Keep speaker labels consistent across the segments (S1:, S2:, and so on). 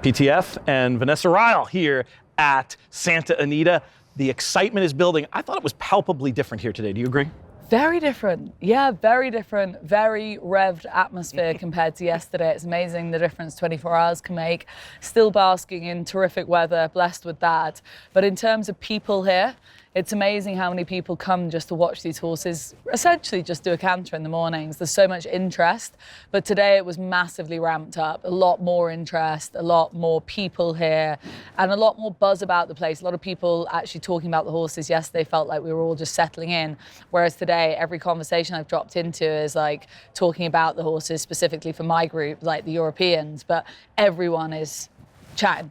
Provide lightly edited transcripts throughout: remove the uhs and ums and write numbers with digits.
S1: PTF and Vanessa Ryle here at Santa Anita. The excitement is building. I thought it was palpably different here today. Do you agree?
S2: Very different. Yeah, very different. Very revved atmosphere compared to yesterday. It's amazing the difference 24 hours can make. Still basking in terrific weather, blessed with that. But in terms of people here, it's amazing how many people come just to watch these horses, essentially just do a canter in the mornings. There's so much interest, but today it was massively ramped up. A lot more interest, a lot more people here, and a lot more buzz about the place. A lot of people actually talking about the horses. Yesterday felt like we were all just settling in, whereas today every conversation I've dropped into is like talking about the horses specifically for my group, like the Europeans, but everyone is chatting.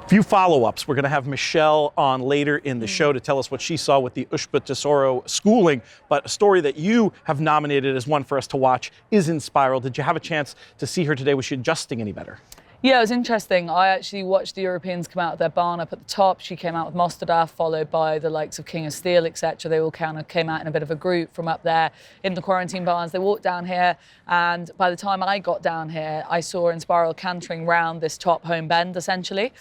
S1: Few follow-ups. We're going to have Michelle on later in the show to tell us what she saw with the Ushba Tesoro schooling. But a story that you have nominated as one for us to watch is in Spiral. Did you have a chance to see her today? Was she adjusting any better?
S2: Yeah, it was interesting. I actually watched the Europeans come out of their barn up at the top. She came out with Mostadaf, followed by the likes of King of Steel, etc. They all kind of came out in a bit of a group from up there in the quarantine barns. They walked down here, and by the time I got down here, I saw in Spiral cantering round this top home bend, essentially.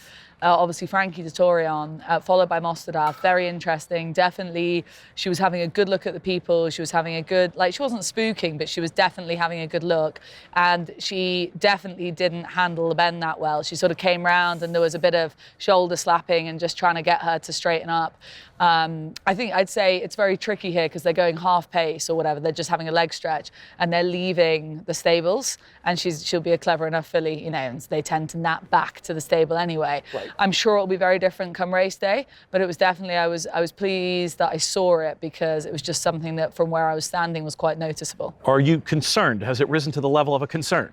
S2: Obviously Frankie Dettorion, followed by Mostadaf. Very interesting. Definitely, she was having a good look at the people. She was having a good, like, she wasn't spooking, but she was definitely having a good look. And she definitely didn't handle the bend that well. She sort of came round and there was a bit of shoulder slapping and just trying to get her to straighten up. I think I'd say it's very tricky here because they're going half pace or whatever. They're just having a leg stretch and they're leaving the stables, and she'll be a clever enough filly, you know, and they tend to nap back to the stable anyway. Right. I'm sure it'll be very different come race day, but it was definitely, I was pleased that I saw it because it was just something that from where I was standing was quite noticeable.
S1: Are you concerned? Has it risen to the level of a concern?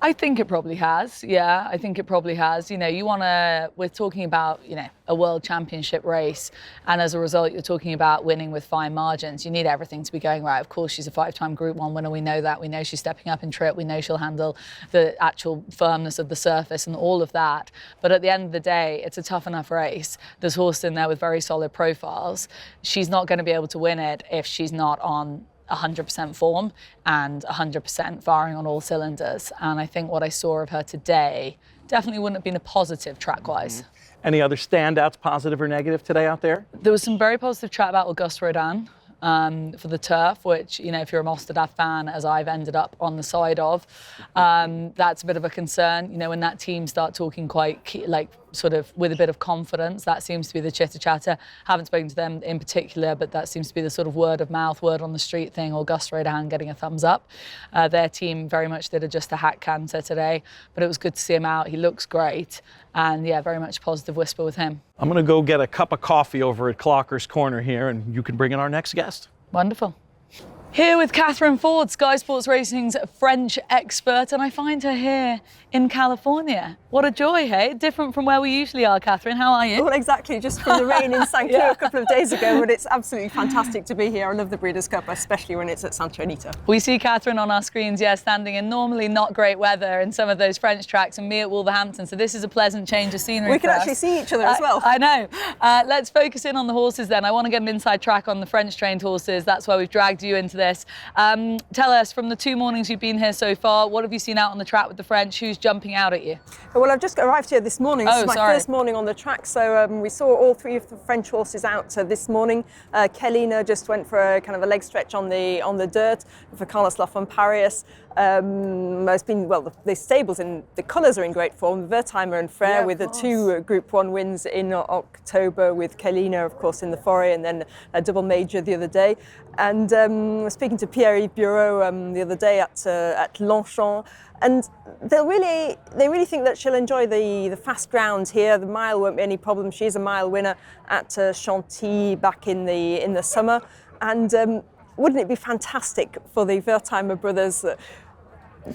S2: I think it probably has, yeah, I think it probably has. You know, we're talking about, you know, a world championship race, and as a result, you're talking about winning with fine margins. You need everything to be going right. Of course, she's a 5-time Group 1 winner, we know that. We know she's stepping up in trip, we know she'll handle the actual firmness of the surface and all of that. But at the end of the day, it's a tough enough race. There's horses in there with very solid profiles. She's not going to be able to win it if she's not on 100% form and 100% firing on all cylinders. And I think what I saw of her today definitely wouldn't have been a positive track-wise.
S1: Any other standouts, positive or negative, today out there?
S2: There was some very positive chat about Auguste Rodin for the turf, which, you know, if you're a Mostadaf fan, as I've ended up on the side of, that's a bit of a concern. You know, when that team start talking quite, like, sort of with a bit of confidence, that seems to be the chitter-chatter. Haven't spoken to them in particular, but that seems to be the sort of word of mouth, word on the street thing. Auguste Rodin getting a thumbs up. Their team very much did just a hack canter today, but it was good to see him out. He looks great. And yeah, very much positive whisper with him. I'm
S1: going to go get a cup of coffee over at Clocker's Corner here, and you can bring in our next guest.
S2: Wonderful. Here with Catherine Ford, Sky Sports Racing's French expert, and I find her here in California. What a joy, hey? Different from where we usually are, Catherine. How are you?
S3: Well, exactly, just from the rain in St. Cloud a couple of days ago, but it's absolutely fantastic to be here. I love the Breeders' Cup, especially when it's at Santa Anita.
S2: We see Catherine on our screens, yeah, standing in normally not great weather in some of those French tracks, and me at Wolverhampton, so this is a pleasant change of scenery.
S3: We can actually see each other as well.
S2: I know. Let's focus in on the horses then. I want to get an inside track on the French-trained horses. That's why we've dragged you into this. Tell us, from the 2 mornings you've been here so far, what have you seen out on the track with the French? Who's jumping out at you?
S3: Well, I've just arrived here this morning. This is my first morning on the track, so we saw all 3 of the French horses out this morning. Kellina just went for a kind of a leg stretch on the dirt for Carlos Lafont-Parias. It's been, well, the stables and the colours are in great form. Wertheimer and Frère with the 2 Group 1 wins in October, with Kellina, of course, in the Forêt, and then a double major the other day. And speaking to Pierre-Yves Bureau the other day at Longchamp, and they really think that she'll enjoy the fast ground here. The mile won't be any problem. She's a mile winner at Chantilly back in the summer, and wouldn't it be fantastic for the Wertheimer brothers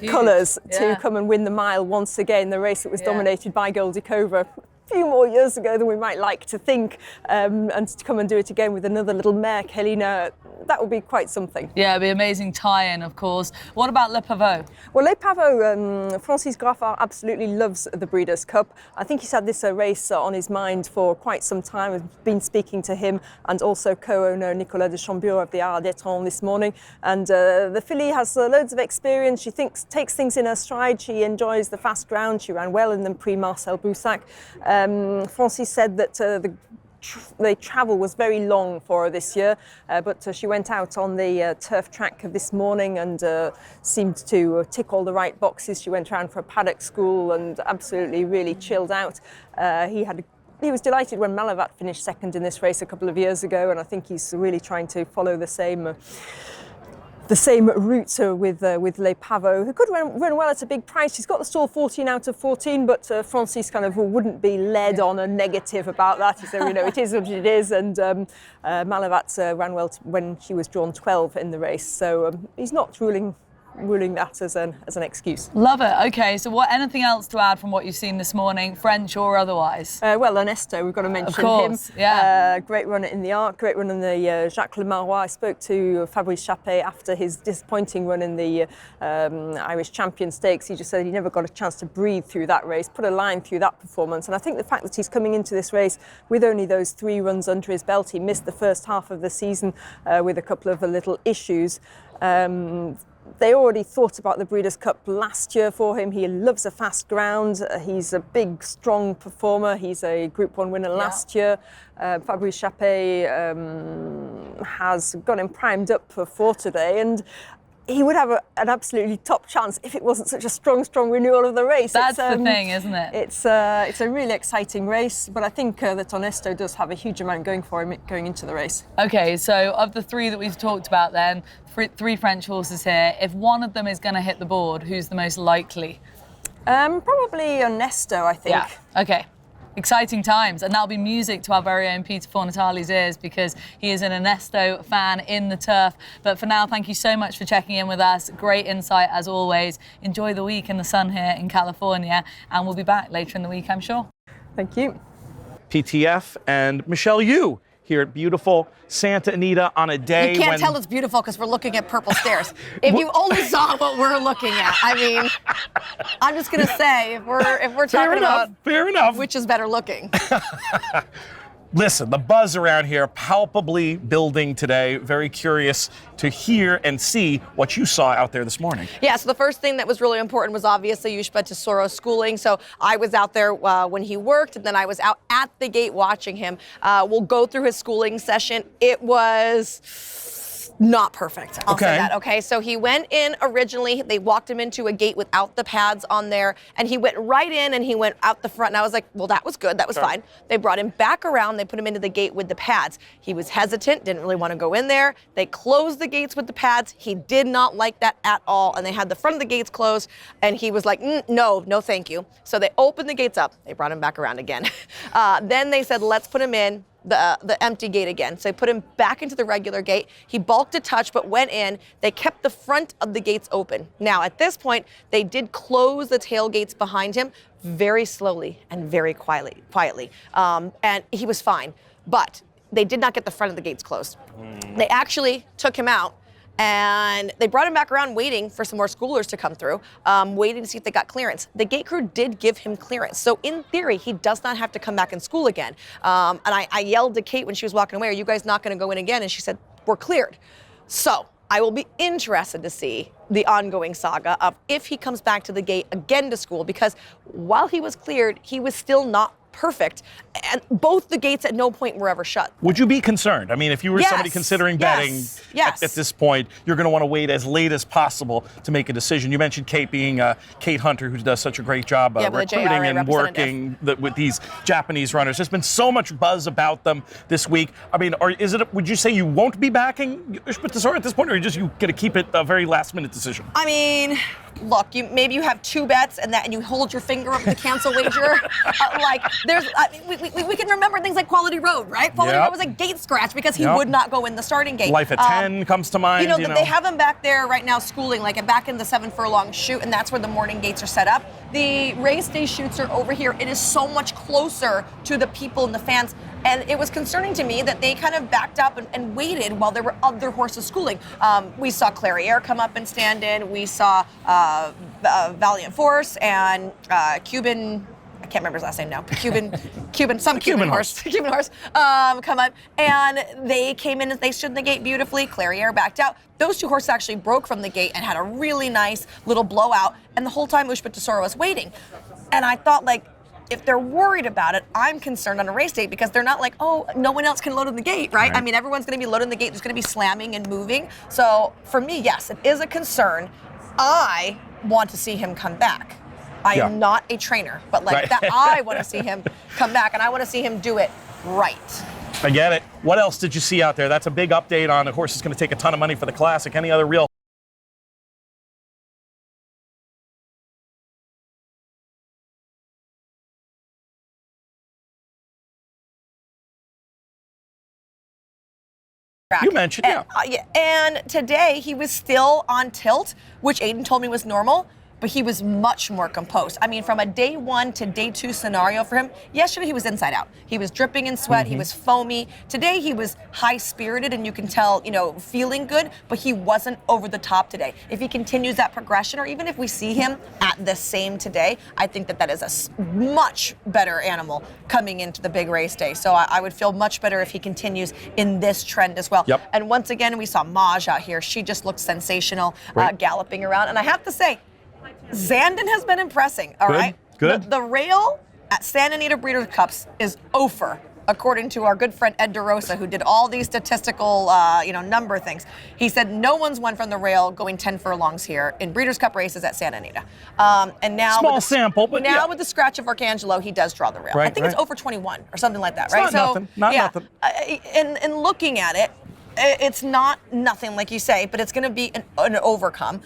S3: colours to come and win the mile once again, the race that was dominated by Goldie Cobra few more years ago than we might like to think, and to come and do it again with another little mare, Kelina, that would be quite something.
S2: Yeah, it'd be an amazing tie-in, of course. What about Le Pavot?
S3: Well, Le Pavot, Francis Graffard absolutely loves the Breeders' Cup. I think he's had this race on his mind for quite some time. I've been speaking to him and also co-owner Nicolas de Chambiot of the Arts d'Étang this morning. And the filly has loads of experience. She takes things in her stride. She enjoys the fast ground. She ran well in the Prix Marcel Boussac. Francis said that the travel was very long for her this year, but she went out on the turf track this morning and seemed to tick all the right boxes. She went around for a paddock school and absolutely really chilled out. He was delighted when Malavat finished second in this race a couple of years ago, and I think he's really trying to follow the same route with Le Pavot, who could run well at a big price. She's got the stall 14 out of 14, but Francis kind of wouldn't be led on a negative about that. He said, it is what it is, and Malavat ran well when she was drawn 12 in the race, so he's not ruling that as an excuse.
S2: Love it. Okay, so anything else to add from what you've seen this morning, French or otherwise?
S3: Well, Ernesto, we've got to mention
S2: of course,
S3: him.
S2: Yeah.
S3: Great run in the Arc, great run in the Jacques Le Marois. I spoke to Fabrice Chappet after his disappointing run in the Irish Champion Stakes. He just said he never got a chance to breathe through that race, put a line through that performance. And I think the fact that he's coming into this race with only those 3 runs under his belt, he missed the first half of the season with a couple of little issues. They already thought about the Breeders' Cup last year for him. He loves a fast ground. He's a big, strong performer. He's a Group 1 winner last year. Fabrice Chappet has got him primed up for today, and he would have an absolutely top chance if it wasn't such a strong renewal of the race.
S2: That's the thing, isn't it?
S3: It's a really exciting race, but I think that Ernesto does have a huge amount going for him going into the race.
S2: Okay, so of the 3 that we've talked about then, 3 French horses here, if one of them is going to hit the board, who's the most likely?
S3: Probably Ernesto, I think.
S2: Yeah, okay. Exciting times, and that'll be music to our very own Peter Fornatale's ears because he is an Ernesto fan in the turf. But for now, thank you so much for checking in with us. Great insight as always. Enjoy the week in the sun here in California, and we'll be back later in the week, I'm sure.
S3: Thank you.
S1: PTF and Michelle Yu here at beautiful Santa Anita on a day
S4: You can't tell it's beautiful because we're looking at purple stairs. If you only saw what we're looking at, I mean, I'm just going to say, if we're talking about
S1: fair enough.
S4: which is better looking.
S1: Listen, the buzz around here palpably building today. Very curious to hear and see what you saw out there this morning.
S4: Yeah, so the first thing that was really important was obviously Yushpa Tesoro's schooling. So I was out there when he worked, and then I was out at the gate watching him. We'll go through his schooling session. It was not perfect. I'll say that. Okay, so he went in originally. They walked him into a gate without the pads on there, and he went right in and he went out the front. And I was like, well, that was good. That was fine. They brought him back around. They put him into the gate with the pads. He was hesitant, didn't really want to go in there. They closed the gates with the pads. He did not like that at all, and they had the front of the gates closed, and he was like, no, thank you. So they opened the gates up. They brought him back around again. Then they said, let's put him in the empty gate again. So they put him back into the regular gate. He balked a touch, but went in. They kept the front of the gates open. Now, at this point, they did close the tailgates behind him very slowly and very quietly. And he was fine, but they did not get the front of the gates closed. They actually took him out, and they brought him back around waiting for some more schoolers to come through, waiting to see if they got clearance. The gate crew did give him clearance. So in theory, he does not have to come back in school again. And I yelled to Kate when she was walking away, are you guys not gonna go in again? And she said, we're cleared. So I will be interested to see the ongoing saga of if he comes back to the gate again to school, because while he was cleared, he was still not perfect, and both the gates at no point were ever shut.
S1: Would you be concerned? I mean, if you were somebody considering betting at this point, you're going to want to wait as late as possible to make a decision. You mentioned Kate being Kate Hunter, who does such a great job recruiting and working with these Japanese runners. There's been so much buzz about them this week. I mean, would you say you won't be backing Yushpa Tesoro at this point, or are you going to keep it a very last-minute decision?
S4: I mean, look, maybe you have 2 bets and you hold your finger up to cancel wager. We can remember things like Quality Road, right? Quality Road was a gate scratch because he would not go in the starting gate.
S1: Life at 10 comes to mind.
S4: They have him back there right now schooling, like back in the 7 furlong chute, and that's where the morning gates are set up. The race day chutes are over here. It is so much closer to the people and the fans. And it was concerning to me that they kind of backed up and waited while there were other horses schooling. We saw Clairiere come up and stand in. We saw Valiant Force and Cuban. I can't remember his last name now. Cuban horse come up, and they came in and they stood in the gate beautifully. Clairiere backed out. Those 2 horses actually broke from the gate and had a really nice little blowout. And the whole time Ushba Tesoro was waiting. And I thought, like, if they're worried about it, I'm concerned on a race day because they're not like, oh, no one else can load in the gate, right? I mean, everyone's going to be loading the gate. There's going to be slamming and moving. So for me, yes, it is a concern. I want to see him come back. I am not a trainer, but that I want to see him come back, and I want to see him do it right.
S1: I get it. What else did you see out there? That's a big update on a horse that's going to take a ton of money for the Classic. Any other real You mentioned,
S4: and today he was still on tilt, which Aiden told me was normal, but he was much more composed. I mean, from a day 1 to day 2 scenario for him, yesterday he was inside out. He was dripping in sweat, he was foamy. Today he was high-spirited, and you can tell, feeling good, but he wasn't over the top today. If he continues that progression, or even if we see him at the same today, I think that is a much better animal coming into the big race day. So I would feel much better if he continues in this trend as well.
S1: Yep.
S4: And once again, we saw Maj out here. She just looked sensational, galloping around. And I have to say, Zandon has been impressing, all right?
S1: Good.
S4: The rail at Santa Anita Breeders' Cups is over, according to our good friend Ed DeRosa, who did all these statistical, number things. He said no one's won from the rail going 10 furlongs here in Breeders' Cup races at Santa Anita. And now
S1: small sample, but
S4: now with the scratch of Arcangelo, he does draw the rail. I think it's over 21 or something like that,
S1: it's
S4: right?
S1: Not nothing.
S4: And looking at it, it's not nothing like you say, but it's going to be an overcome.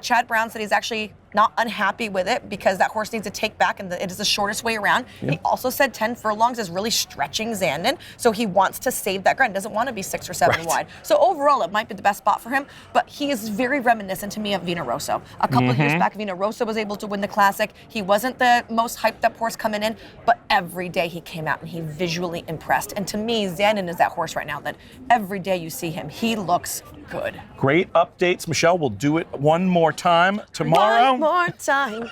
S4: Chad Brown said he's actually not unhappy with it because that horse needs to take back, and it is the shortest way around. He also said 10 furlongs is really stretching Zandon, so he wants to save that ground. Doesn't want to be 6 or 7 wide. So overall, it might be the best spot for him, but he is very reminiscent to me of Vina Rosso. A couple of years back, Vina Rosso was able to win the Classic. He wasn't the most hyped up horse coming in, but every day he came out and he visually impressed. And to me, Zandon is that horse right now that every day you see him, he looks good.
S1: Great updates, Michelle. We'll do it one more time tomorrow.
S4: One more time.